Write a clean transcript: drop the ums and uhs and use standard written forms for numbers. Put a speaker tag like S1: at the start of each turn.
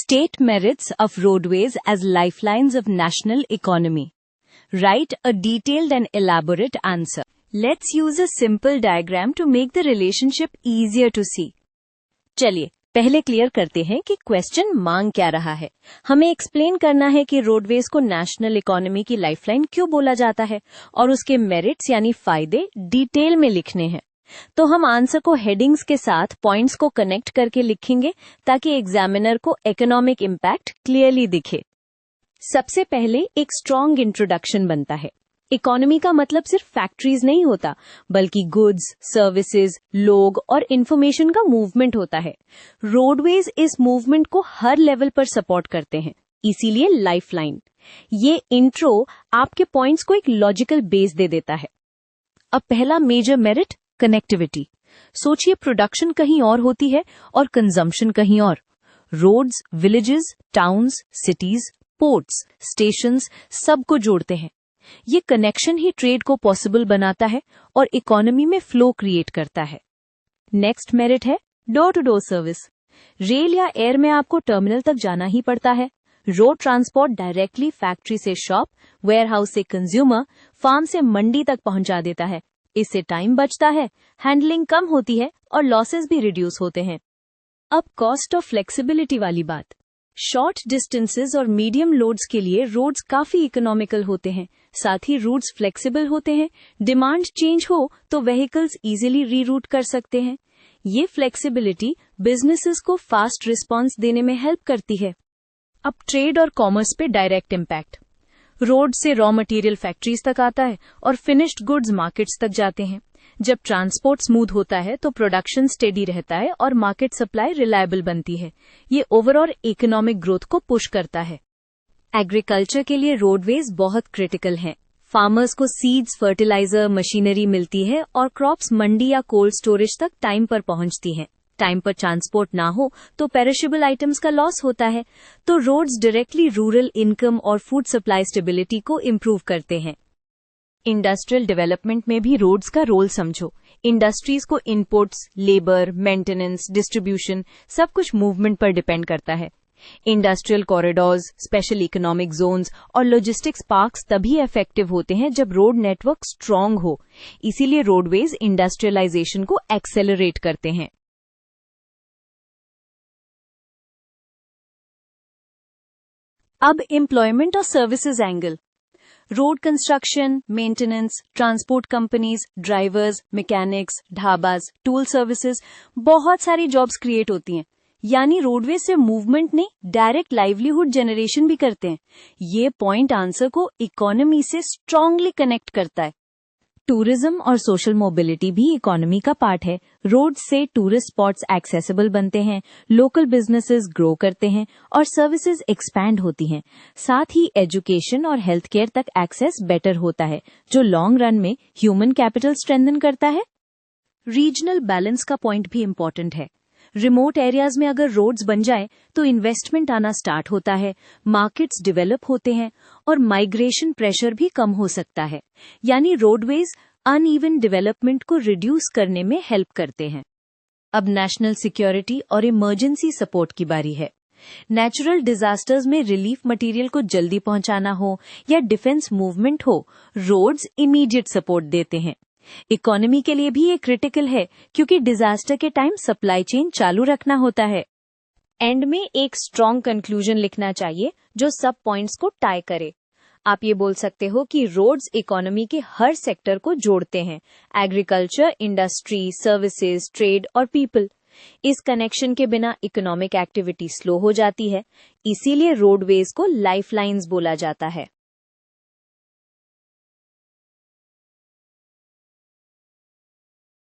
S1: State merits of roadways as lifelines of national economy. Write a detailed and elaborate answer. Let's use a simple diagram to make the relationship easier to see. चलिए पहले clear करते हैं कि question मांग क्या रहा है। हमें एक्सप्लेन करना है कि रोडवेज को नेशनल इकोनॉमी की लाइफलाइन क्यों बोला जाता है और उसके मेरिट्स यानी फायदे डिटेल में लिखने हैं। तो हम आंसर को हेडिंग्स के साथ पॉइंट्स को कनेक्ट करके लिखेंगे ताकि एग्जामिनर को इकोनॉमिक इम्पैक्ट क्लियरली दिखे। सबसे पहले एक स्ट्रॉन्ग इंट्रोडक्शन बनता है। इकोनॉमी का मतलब सिर्फ फैक्ट्रीज नहीं होता, बल्कि गुड्स, सर्विसेज, लोग और इंफॉर्मेशन का मूवमेंट होता है। रोडवेज इस मूवमेंट को हर लेवल पर सपोर्ट करते हैं, इसीलिए लाइफलाइन। ये इंट्रो आपके पॉइंट्स को एक लॉजिकल बेस दे देता है। अब पहला मेजर मेरिट, कनेक्टिविटी। सोचिए प्रोडक्शन कहीं और होती है और कंजम्पशन कहीं और। Roads villages, towns, cities, ports, stations सबको जोड़ते हैं। ये कनेक्शन ही ट्रेड को पॉसिबल बनाता है और इकोनॉमी में फ्लो क्रिएट करता है। नेक्स्ट मेरिट है door to door service. Rail या एयर में आपको टर्मिनल तक जाना ही पड़ता है। रोड ट्रांसपोर्ट डायरेक्टली फैक्ट्री से शॉप, वेयरहाउस से कंज्यूमर, फार्म से मंडी तक पहुंचा देता है। इससे टाइम बचता है, हैंडलिंग कम होती है और लॉसेस भी रिड्यूस होते हैं। अब कॉस्ट ऑफ फ्लेक्सिबिलिटी वाली बात। शॉर्ट डिस्टेंसेस और मीडियम लोड्स के लिए रोड्स काफी इकोनॉमिकल होते हैं, साथ ही रूट्स फ्लेक्सिबल होते हैं। डिमांड चेंज हो तो व्हीकल्स इजीली रीरूट कर सकते हैं। ये फ्लेक्सिबिलिटी बिजनेसेस को फास्ट रिस्पांस देने में हेल्प करती है। अब ट्रेड और कॉमर्स पे डायरेक्ट इम्पैक्ट। रोड से रॉ मटेरियल फैक्ट्रीज तक आता है और फिनिश्ड गुड्स मार्केट्स तक जाते हैं। जब ट्रांसपोर्ट स्मूथ होता है तो प्रोडक्शन स्टेडी रहता है और मार्केट सप्लाई रिलायबल बनती है। ये ओवरऑल इकोनॉमिक ग्रोथ को पुश करता है। एग्रीकल्चर के लिए रोडवेज बहुत क्रिटिकल हैं। फार्मर्स को सीड्स, फर्टिलाइजर, मशीनरी मिलती है और क्रॉप्स मंडी या कोल्ड स्टोरेज तक टाइम पर पहुंचती हैं। टाइम पर ट्रांसपोर्ट ना हो तो पेरिशेबल आइटम्स का लॉस होता है। तो रोड्स डायरेक्टली रूरल इनकम और फूड सप्लाई स्टेबिलिटी को इम्प्रूव करते हैं। इंडस्ट्रियल डेवलपमेंट में भी रोड्स का रोल समझो। इंडस्ट्रीज को इनपुट्स, लेबर, मेंटेनेंस, डिस्ट्रीब्यूशन सब कुछ मूवमेंट पर डिपेंड करता है। Industrial corridors, special economic zones और लॉजिस्टिक्स पार्क्स तभी इफेक्टिव होते हैं जब रोड नेटवर्क स्ट्रांग हो। इसीलिए रोडवेज इंडस्ट्रियलाइजेशन को एक्सेलरेट करते हैं। अब एम्प्लॉयमेंट और services angle. Road construction, maintenance, transport companies, drivers, mechanics, dhabas, tool services, बहुत सारी जॉब्स क्रिएट होती हैं। यानी रोडवेज से मूवमेंट नहीं, डायरेक्ट लाइवलीहुड जनरेशन भी करते हैं। ये पॉइंट आंसर को इकोनॉमी से स्ट्रांगली कनेक्ट करता है। टूरिज्म और सोशल मोबिलिटी भी इकोनॉमी का पार्ट है। रोड से टूरिस्ट स्पॉट्स एक्सेसिबल बनते हैं, लोकल बिजनेसेस ग्रो करते हैं और सर्विसेज एक्सपैंड होती हैं। साथ ही एजुकेशन और हेल्थ केयर तक एक्सेस बेटर होता है, जो लॉन्ग रन में ह्यूमन कैपिटल स्ट्रेंथन करता है। रीजनल बैलेंस का पॉइंट भी इम्पोर्टेंट है। रिमोट एरियाज में अगर रोड्स बन जाए तो इन्वेस्टमेंट आना स्टार्ट होता है, मार्केट्स डेवलप होते हैं और माइग्रेशन प्रेशर भी कम हो सकता है। यानी रोडवेज अनइवन डेवलपमेंट को रिड्यूस करने में हेल्प करते हैं। अब नेशनल सिक्योरिटी और इमरजेंसी सपोर्ट की बारी है। नेचुरल डिजास्टर्स में रिलीफ मटेरियल को जल्दी पहुंचाना हो या डिफेंस मूवमेंट हो, रोड्स इमीडिएट सपोर्ट देते हैं। इकोनॉमी के लिए भी ये क्रिटिकल है क्योंकि डिजास्टर के टाइम सप्लाई चेन चालू रखना होता है। एंड में एक स्ट्रॉन्ग कंक्लूजन लिखना चाहिए जो सब पॉइंट्स को टाई करे। आप ये बोल सकते हो कि रोड्स इकोनॉमी के हर सेक्टर को जोड़ते हैं, एग्रीकल्चर, इंडस्ट्री, सर्विसेज, ट्रेड और पीपल। इस कनेक्शन के बिना इकोनॉमिक एक्टिविटी स्लो हो जाती है, इसीलिए रोडवेज को लाइफलाइंस बोला जाता है।